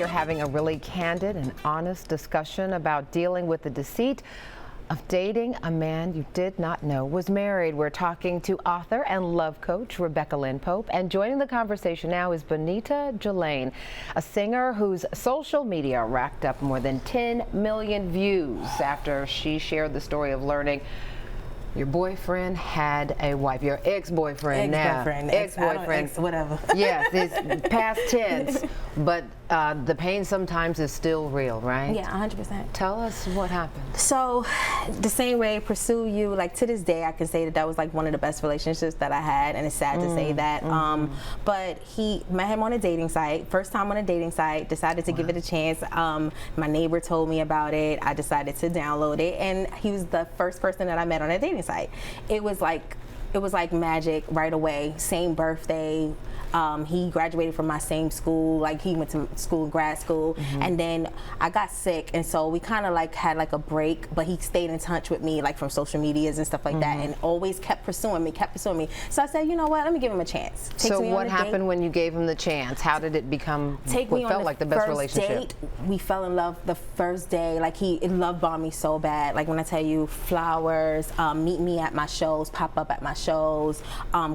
we are having a really candid and honest discussion about dealing with the deceit of dating a man you did not know was married. We're talking to author and love coach Rebecca Lynn Pope, and joining the conversation now is Bonita Jalane, a singer whose social media racked up more than 10 million views after she shared the story of learning your boyfriend had a wife. Your ex-boyfriend now. Ex-boyfriend, whatever. Yes, it's past tense, but the pain sometimes is still real, right? Yeah, 100%. Tell us what happened. So, the same way Pursue You, like to this day, I can say that that was like one of the best relationships that I had, and it's sad to say that. But he met him on a dating site, first time on a dating site, decided to give it a chance. My neighbor told me about it. I decided to download it, and he was the first person that I met on a dating site. It was like magic right away. Same birthday. He graduated from my same school. Like he went to school, grad school, and then I got sick, and so we kind of like had like a break. But he stayed in touch with me, like from social medias and stuff like that, and always kept pursuing me. So I said, you know what? Let me give him a chance. So what happened when you gave him the chance? How did it become? What felt like the best relationship? Date, we fell in love the first day. Like he love bombed me so bad. Like when I tell you, flowers, meet me at my shows, pop up at my shows,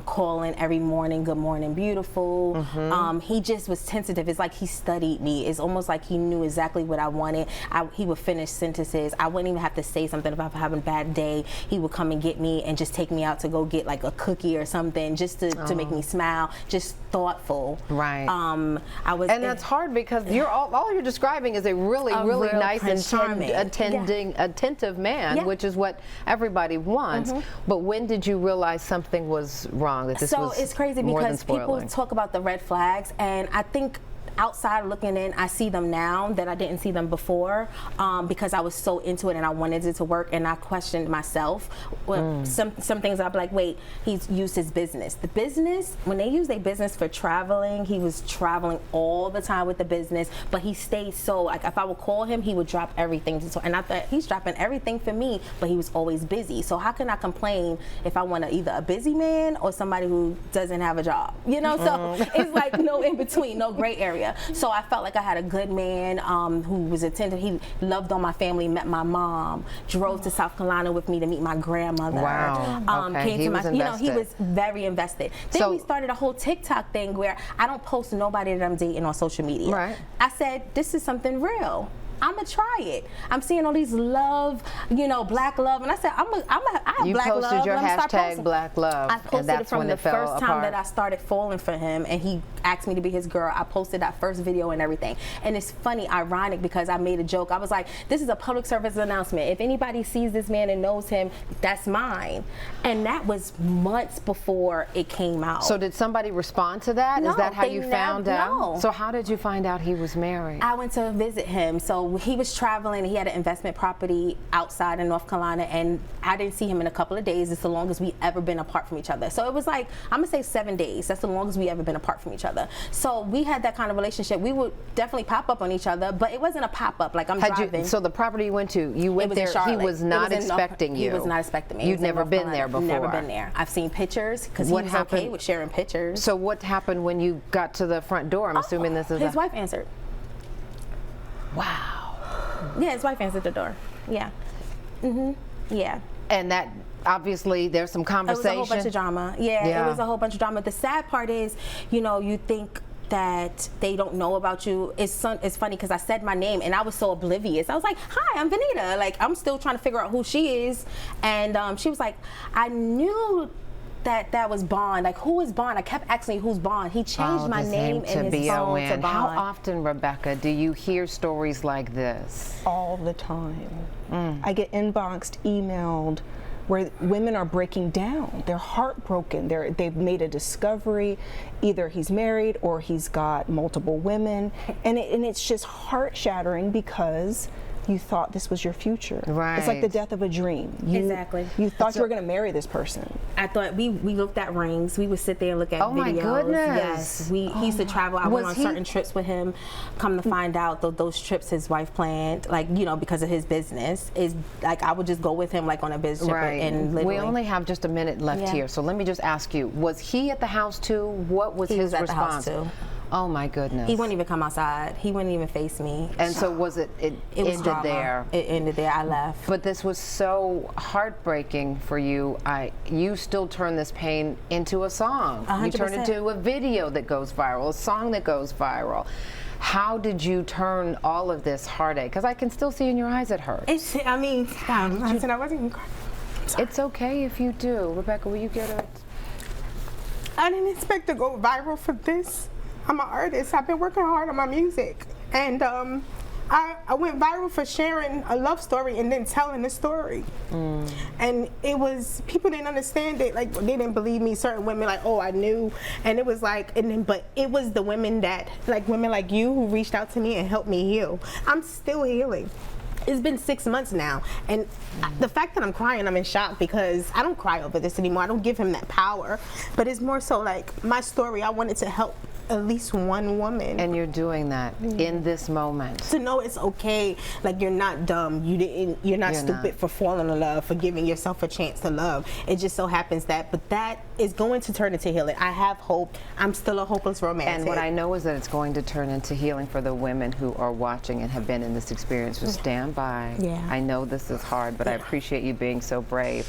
calling every morning, good morning, beautiful. He just was tentative. It's like he studied me. It's almost like he knew exactly what I wanted. He would finish sentences. I wouldn't even have to say something if I was having a bad day. He would come and get me and just take me out to go get like a cookie or something, just to make me smile. Just thoughtful. Right. And that's hard because all you're describing is a really nice and attentive man, which is what everybody wants. But when did you realize something was wrong? That this was it's crazy because people talk about the red flags, and I think outside looking in, I see them now that I didn't see them before, because I was so into it and I wanted it to work, and I questioned myself. Some things I'd be like, wait, he's used his business. The business, when they use their business for traveling, he was traveling all the time with the business, but he stayed so, like if I would call him, he would drop everything. And I thought, he's dropping everything for me, but he was always busy. So how can I complain if I want either a busy man or somebody who doesn't have a job? You know, so it's like no in between, no gray area. So I felt like I had a good man who was attentive. He loved on my family, met my mom, drove to South Carolina with me to meet my grandmother. Wow. Came to my, he was very invested. Then we started a whole TikTok thing where I don't post nobody that I'm dating on social media. Right. I said, this is something real. I'm gonna try it. I'm seeing all these love, black love, and I said, I have black love. You posted your hashtag black love. I posted it from the first time that I started falling for him, and he asked me to be his girl. I posted that first video and everything. And it's funny, ironic, because I made a joke. I was like, this is a public service announcement. If anybody sees this man and knows him, that's mine. And that was months before it came out. So did somebody respond to that? No, is that how you found out? No. So how did you find out he was married? I went to visit him. So he was traveling. He had an investment property outside in North Carolina, and I didn't see him in a couple of days. It's the longest we ever been apart from each other. So it was like, I'm gonna say 7 days. That's the longest we ever been apart from each other. So we had that kind of relationship. We would definitely pop up on each other, but it wasn't a pop up. Like I'm driving. So the property you went there, he was not expecting you. He was not expecting me. You'd never been there before. Never been there. I've seen pictures because he was okay with sharing pictures. So what happened when you got to the front door? I'm assuming this is his wife answered. Wow. Yeah, his wife answered the door. Yeah. Yeah. And that, obviously, there's some conversation. It was a whole bunch of drama. Yeah, it was a whole bunch of drama. The sad part is, you think that they don't know about you. It's funny because I said my name and I was so oblivious. I was like, hi, I'm Bonita. Like, I'm still trying to figure out who she is. And she was like, I knew that was Bond. Like, who is Bond? I kept asking who's Bond. He changed my name in his phone to Bond. How often, Rebecca, do you hear stories like this? All the time. I get inboxed, emailed, where women are breaking down. They're heartbroken. They've made a discovery. Either he's married or he's got multiple women. And it's just heart-shattering because you thought this was your future. Right. It's like the death of a dream. Exactly. You thought you were going to marry this person. I thought we looked at rings. We would sit there and look at videos. Oh my goodness. Yes. He used to travel. I went on certain trips with him. Come to find out those trips his wife planned, like, because of his business, is like I would just go with him like on a business trip. And literally. We only have just a minute left here, so let me just ask you, was he at the house too? What was his response? At the house too. Oh my goodness. He wouldn't even come outside. He wouldn't even face me. And so was it was ended drama. there? It ended there. I left. But this was so heartbreaking for you. You still turn this pain into a song. 100%. You turn it into a video that goes viral, a song that goes viral. How did you turn all of this heartache? Because I can still see in your eyes it hurts. I wasn't even crying. It's okay if you do. Rebecca, will you get it? I didn't expect to go viral for this. I'm an artist. I've been working hard on my music. And I went viral for sharing a love story and then telling the story. And it was, people didn't understand it. Like, they didn't believe me. Certain women, like, oh, I knew. And it was like, but it was the women that, like women like you who reached out to me and helped me heal. I'm still healing. It's been 6 months now, and the fact that I'm crying, I'm in shock because I don't cry over this anymore. I don't give him that power, but it's more so like my story. I wanted to help at least one woman. And you're doing that in this moment. To know it's okay, like you're not dumb, you're not stupid for falling in love, for giving yourself a chance to love. It just so happens that, but that is going to turn into healing. I have hope. I'm still a hopeless romantic. And what I know is that it's going to turn into healing for the women who are watching and have been in this experience. So stand by. Yeah. I know this is hard, but I appreciate you being so brave.